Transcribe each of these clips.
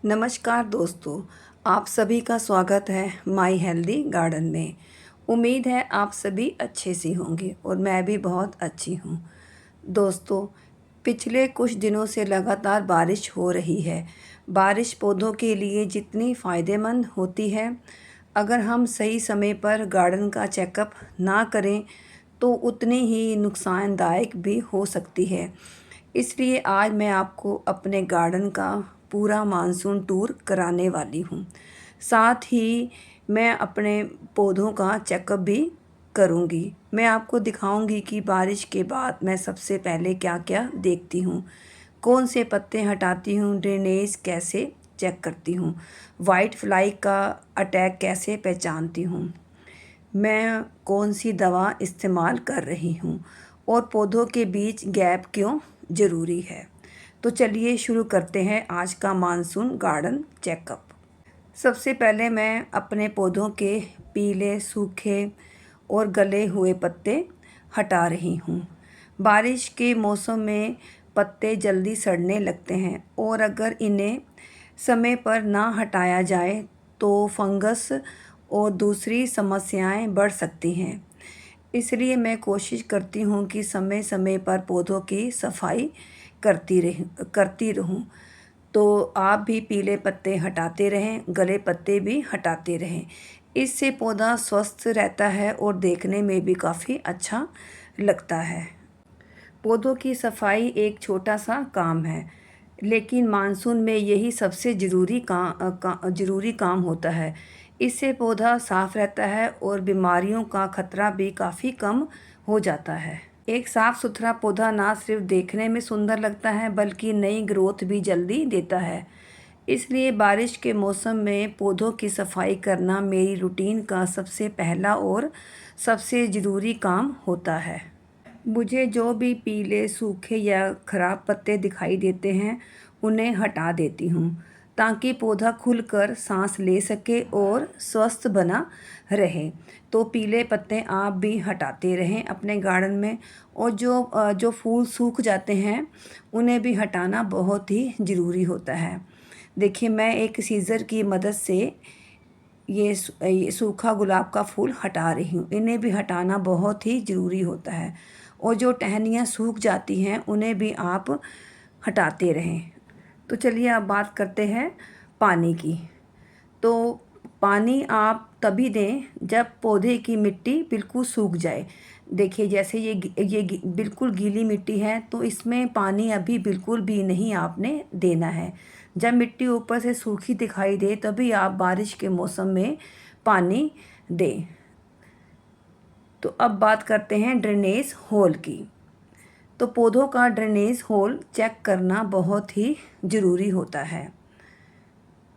नमस्कार दोस्तों, आप सभी का स्वागत है माय हेल्दी गार्डन में। उम्मीद है आप सभी अच्छे से होंगे और मैं भी बहुत अच्छी हूँ। दोस्तों, पिछले कुछ दिनों से लगातार बारिश हो रही है। बारिश पौधों के लिए जितनी फ़ायदेमंद होती है, अगर हम सही समय पर गार्डन का चेकअप ना करें तो उतनी ही नुकसानदायक भी हो सकती है। इसलिए आज मैं आपको अपने गार्डन का पूरा मानसून टूर कराने वाली हूँ। साथ ही मैं अपने पौधों का चेकअप भी करूँगी। मैं आपको दिखाऊँगी कि बारिश के बाद मैं सबसे पहले क्या-क्या देखती हूँ। कौन से पत्ते हटाती हूँ, ड्रेनेज कैसे चेक करती हूँ, वाइट फ्लाई का अटैक कैसे पहचानती हूँ, मैं कौन सी दवा इस्तेमाल कर रही हूँ और पौधों के बीच गैप क्यों ज़रूरी है। तो चलिए शुरू करते हैं आज का मानसून गार्डन चेकअप। सबसे पहले मैं अपने पौधों के पीले, सूखे और गले हुए पत्ते हटा रही हूँ। बारिश के मौसम में पत्ते जल्दी सड़ने लगते हैं और अगर इन्हें समय पर ना हटाया जाए तो फंगस और दूसरी समस्याएं बढ़ सकती हैं। इसलिए मैं कोशिश करती हूँ कि समय समय पर पौधों की सफाई करती रहूँ। तो आप भी पीले पत्ते हटाते रहें, गले पत्ते भी हटाते रहें। इससे पौधा स्वस्थ रहता है और देखने में भी काफ़ी अच्छा लगता है। पौधों की सफाई एक छोटा सा काम है, लेकिन मानसून में यही सबसे ज़रूरी काम होता है। इससे पौधा साफ रहता है और बीमारियों का खतरा भी काफ़ी कम हो जाता है। एक साफ सुथरा पौधा ना सिर्फ देखने में सुंदर लगता है बल्कि नई ग्रोथ भी जल्दी देता है। इसलिए बारिश के मौसम में पौधों की सफाई करना मेरी रूटीन का सबसे पहला और सबसे ज़रूरी काम होता है। मुझे जो भी पीले, सूखे या खराब पत्ते दिखाई देते हैं, उन्हें हटा देती हूँ ताकि पौधा खुलकर सांस ले सके और स्वस्थ बना रहे। तो पीले पत्ते आप भी हटाते रहें अपने गार्डन में, और जो फूल सूख जाते हैं उन्हें भी हटाना बहुत ही ज़रूरी होता है। देखिए, मैं एक सीज़र की मदद से ये सूखा गुलाब का फूल हटा रही हूँ। इन्हें भी हटाना बहुत ही ज़रूरी होता है और जो टहनियाँ सूख जाती हैं उन्हें भी आप हटाते रहें। तो चलिए अब बात करते हैं पानी की। तो पानी आप तभी दें जब पौधे की मिट्टी बिल्कुल सूख जाए। देखिए, जैसे बिल्कुल गीली मिट्टी है तो इसमें पानी अभी बिल्कुल भी नहीं आपने देना है। जब मिट्टी ऊपर से सूखी दिखाई दे तभी आप बारिश के मौसम में पानी दें। तो अब बात करते हैं ड्रेनेज होल की। तो पौधों का ड्रेनेज होल चेक करना बहुत ही ज़रूरी होता है।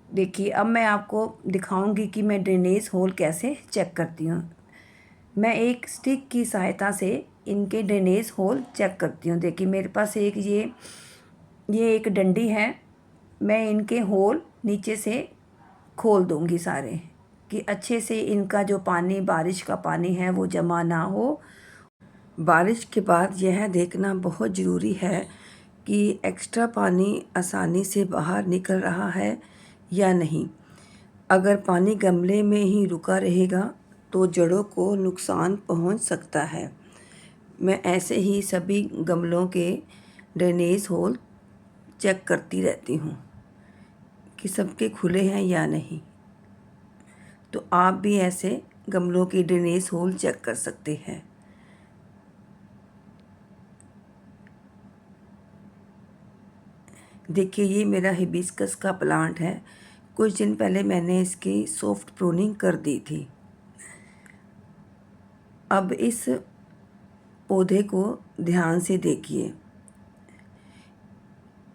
देखिए, अब मैं आपको दिखाऊंगी कि मैं ड्रेनेज होल कैसे चेक करती हूँ। मैं एक स्टिक की सहायता से इनके ड्रेनेज होल चेक करती हूँ। देखिए, मेरे पास ये एक डंडी है। मैं इनके होल नीचे से खोल दूँगी सारे, कि अच्छे से इनका जो पानी, बारिश का पानी है, वो जमा ना हो। बारिश के बाद यह देखना बहुत ज़रूरी है कि एक्स्ट्रा पानी आसानी से बाहर निकल रहा है या नहीं। अगर पानी गमले में ही रुका रहेगा तो जड़ों को नुकसान पहुंच सकता है। मैं ऐसे ही सभी गमलों के ड्रेनेज होल चेक करती रहती हूँ कि सबके खुले हैं या नहीं। तो आप भी ऐसे गमलों की ड्रेनेज होल चेक कर सकते हैं। देखिए, ये मेरा हिबिस्कस का प्लांट है। कुछ दिन पहले मैंने इसकी सॉफ्ट प्रूनिंग कर दी थी। अब इस पौधे को ध्यान से देखिए।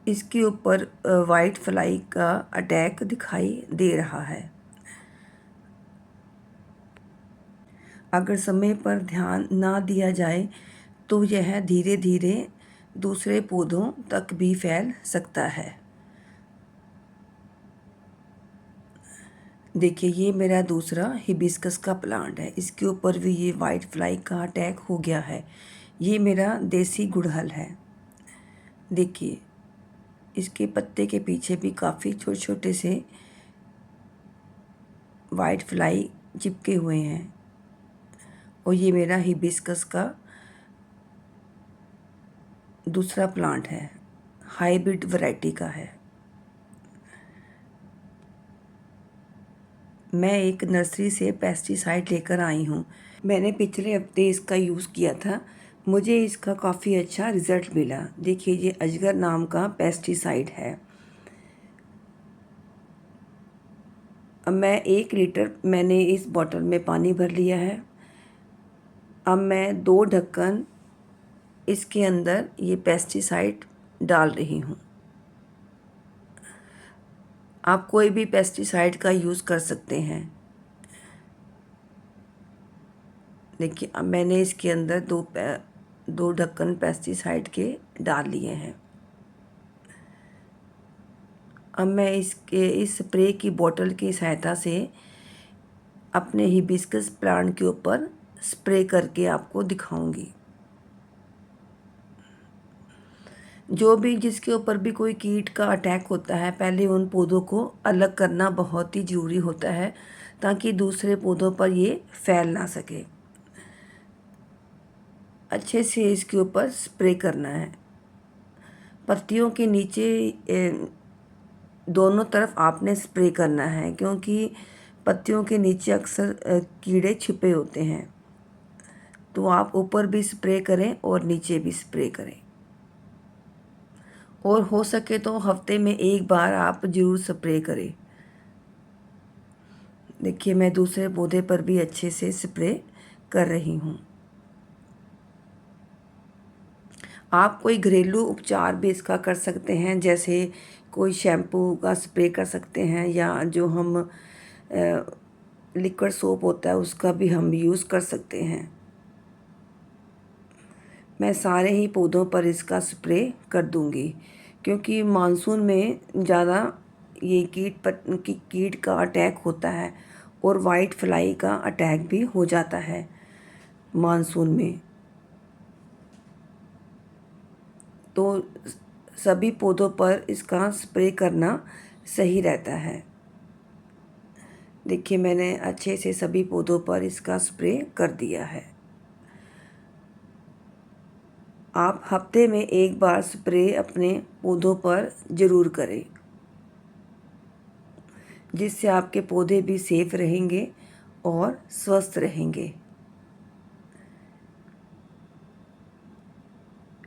इसके ऊपर वाइट फ्लाई का अटैक दिखाई दे रहा है। अगर समय पर ध्यान ना दिया जाए तो यह धीरे धीरे दूसरे पौधों तक भी फैल सकता है। देखिए, ये मेरा दूसरा हिबिस्कस का प्लांट है। इसके ऊपर भी ये वाइट फ्लाई का अटैक हो गया है। ये मेरा देसी गुड़हल है। देखिए, इसके पत्ते के पीछे भी काफ़ी छोटे छोटे से वाइट फ्लाई चिपके हुए हैं। और ये मेरा हिबिस्कस का दूसरा प्लांट है, हाइब्रिड वैरायटी का है। मैं एक नर्सरी से पेस्टिसाइड लेकर आई हूँ। मैंने पिछले हफ्ते इसका यूज़ किया था, मुझे इसका काफ़ी अच्छा रिज़ल्ट मिला। देखिए ये अजगर नाम का पेस्टिसाइड है। अब मैं 1 लीटर मैंने इस बॉटल में पानी भर लिया है। अब मैं 2 ढक्कन इसके अंदर ये पेस्टिसाइड डाल रही हूँ। आप कोई भी पेस्टिसाइड का यूज़ कर सकते हैं। देखिए अब मैंने इसके अंदर दो ढक्कन पेस्टिसाइड के डाल लिए हैं। अब मैं इस स्प्रे की बोतल की सहायता से अपने हिबिस्कस प्लांट के ऊपर स्प्रे करके आपको दिखाऊंगी। जो भी जिसके ऊपर भी कोई कीट का अटैक होता है, पहले उन पौधों को अलग करना बहुत ही ज़रूरी होता है, ताकि दूसरे पौधों पर ये फैल ना सके। अच्छे से इसके ऊपर स्प्रे करना है। पत्तियों के नीचे दोनों तरफ आपने स्प्रे करना है, क्योंकि पत्तियों के नीचे अक्सर कीड़े छिपे होते हैं। तो आप ऊपर भी स्प्रे करें और नीचे भी स्प्रे करें। और हो सके तो हफ्ते में 1 बार आप ज़रूर स्प्रे करें। देखिए मैं दूसरे पौधे पर भी अच्छे से स्प्रे कर रही हूँ। आप कोई घरेलू उपचार भी इसका कर सकते हैं, जैसे कोई शैम्पू का स्प्रे कर सकते हैं, या जो हम लिक्विड सोप होता है उसका भी हम यूज़ कर सकते हैं। मैं सारे ही पौधों पर इसका स्प्रे कर दूंगी, क्योंकि मानसून में ज़्यादा ये कीट का अटैक होता है, और वाइट फ्लाई का अटैक भी हो जाता है मानसून में। तो सभी पौधों पर इसका स्प्रे करना सही रहता है। देखिए मैंने अच्छे से सभी पौधों पर इसका स्प्रे कर दिया है। आप हफ्ते में 1 बार स्प्रे अपने पौधों पर ज़रूर करें, जिससे आपके पौधे भी सेफ रहेंगे और स्वस्थ रहेंगे।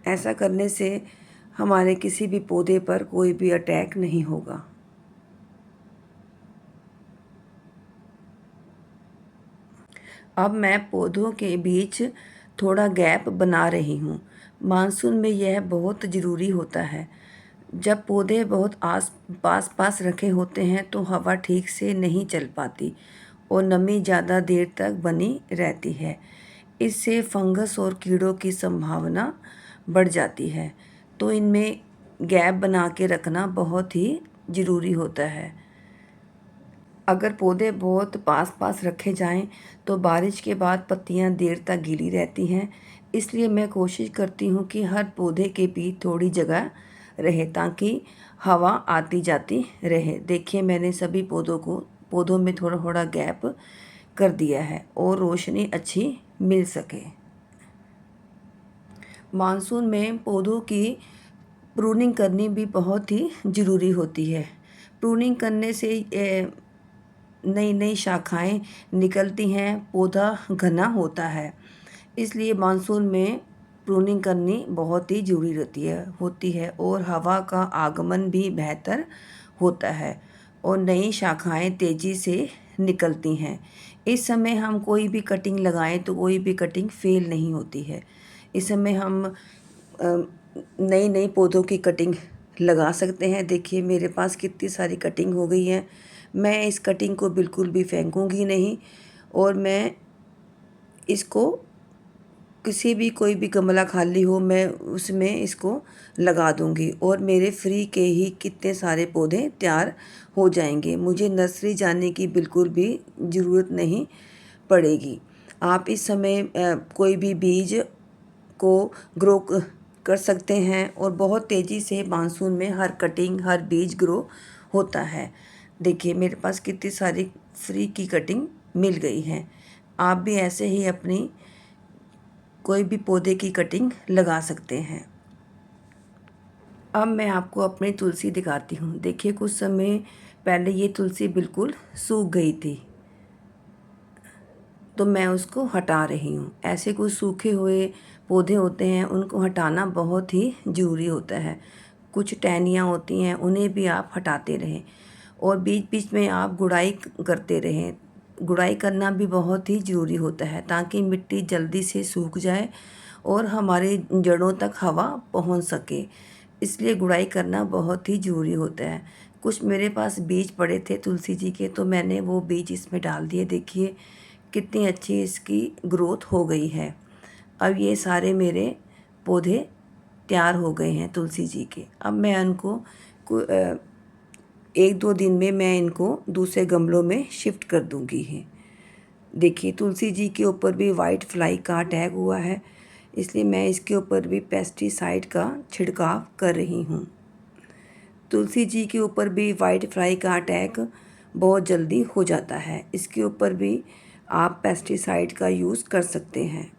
ऐसा करने से हमारे किसी भी पौधे पर कोई भी अटैक नहीं होगा। अब मैं पौधों के बीच थोड़ा गैप बना रही हूँ। मानसून में यह बहुत ज़रूरी होता है। जब पौधे बहुत पास रखे होते हैं तो हवा ठीक से नहीं चल पाती और नमी ज़्यादा देर तक बनी रहती है। इससे फंगस और कीड़ों की संभावना बढ़ जाती है। तो इनमें गैप बना के रखना बहुत ही ज़रूरी होता है। अगर पौधे बहुत पास रखे जाएं तो बारिश के बाद पत्तियां देर तक गीली रहती हैं। इसलिए मैं कोशिश करती हूँ कि हर पौधे के बीच थोड़ी जगह रहे, ताकि हवा आती जाती रहे। देखिए मैंने सभी पौधों में थोड़ा थोड़ा गैप कर दिया है, और रोशनी अच्छी मिल सके। मानसून में पौधों की प्रूनिंग करनी भी बहुत ही ज़रूरी होती है। प्रूनिंग करने से नई नई शाखाएं निकलती हैं, पौधा घना होता है। इसलिए मानसून में प्रूनिंग करनी बहुत ही ज़रूरी होती है, और हवा का आगमन भी बेहतर होता है, और नई शाखाएं तेज़ी से निकलती हैं। इस समय हम कोई भी कटिंग लगाएं तो कोई भी कटिंग फेल नहीं होती है। इस समय हम नई नई पौधों की कटिंग लगा सकते हैं। देखिए मेरे पास कितनी सारी कटिंग हो गई है। मैं इस कटिंग को बिल्कुल भी फेंकूंगी नहीं, और मैं इसको कोई भी गमला खाली हो मैं उसमें इसको लगा दूंगी, और मेरे फ्री के ही कितने सारे पौधे तैयार हो जाएंगे। मुझे नर्सरी जाने की बिल्कुल भी ज़रूरत नहीं पड़ेगी। आप इस समय कोई भी बीज को ग्रो कर सकते हैं और बहुत तेज़ी से मानसून में हर कटिंग हर बीज ग्रो होता है। देखिए मेरे पास कितनी सारी फ्री की कटिंग मिल गई है। आप भी ऐसे ही अपनी कोई भी पौधे की कटिंग लगा सकते हैं। अब मैं आपको अपनी तुलसी दिखाती हूँ। देखिए कुछ समय पहले ये तुलसी बिल्कुल सूख गई थी, तो मैं उसको हटा रही हूँ। ऐसे कुछ सूखे हुए पौधे होते हैं, उनको हटाना बहुत ही ज़रूरी होता है। कुछ टहनियाँ होती हैं, उन्हें भी आप हटाते रहें और बीच बीच में आप गुड़ाई करते रहें। गुड़ाई करना भी बहुत ही ज़रूरी होता है ताकि मिट्टी जल्दी से सूख जाए और हमारे जड़ों तक हवा पहुंच सके। इसलिए गुड़ाई करना बहुत ही ज़रूरी होता है। कुछ मेरे पास बीज पड़े थे तुलसी जी के, तो मैंने वो बीज इसमें डाल दिए। देखिए कितनी अच्छी इसकी ग्रोथ हो गई है। अब ये सारे मेरे पौधे तैयार हो गए हैं तुलसी जी के। अब मैं उनको 1-2 दिन में मैं इनको दूसरे गमलों में शिफ्ट कर दूंगी है। देखिए तुलसी जी के ऊपर भी वाइट फ्लाई का अटैक हुआ है, इसलिए मैं इसके ऊपर भी पेस्टिसाइड का छिड़काव कर रही हूँ। तुलसी जी के ऊपर भी वाइट फ्लाई का अटैक बहुत जल्दी हो जाता है, इसके ऊपर भी आप पेस्टिसाइड का यूज़ कर सकते हैं।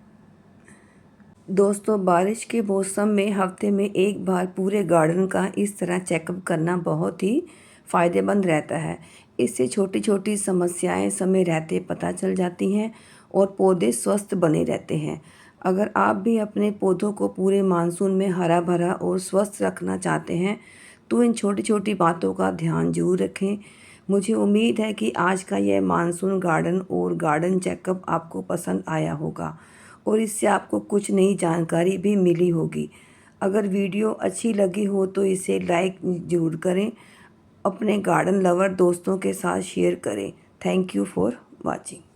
दोस्तों बारिश के मौसम में हफ्ते में एक बार पूरे गार्डन का इस तरह चेकअप करना बहुत ही फ़ायदेमंद रहता है। इससे छोटी छोटी समस्याएं समय रहते पता चल जाती हैं और पौधे स्वस्थ बने रहते हैं। अगर आप भी अपने पौधों को पूरे मानसून में हरा भरा और स्वस्थ रखना चाहते हैं तो इन छोटी छोटी बातों का ध्यान जरूर रखें। मुझे उम्मीद है कि आज का यह मानसून गार्डन और गार्डन चेकअप आपको पसंद आया होगा और इससे आपको कुछ नई जानकारी भी मिली होगी। अगर वीडियो अच्छी लगी हो तो इसे लाइक ज़रूर करें, अपने गार्डन लवर दोस्तों के साथ शेयर करें। Thank you for watching.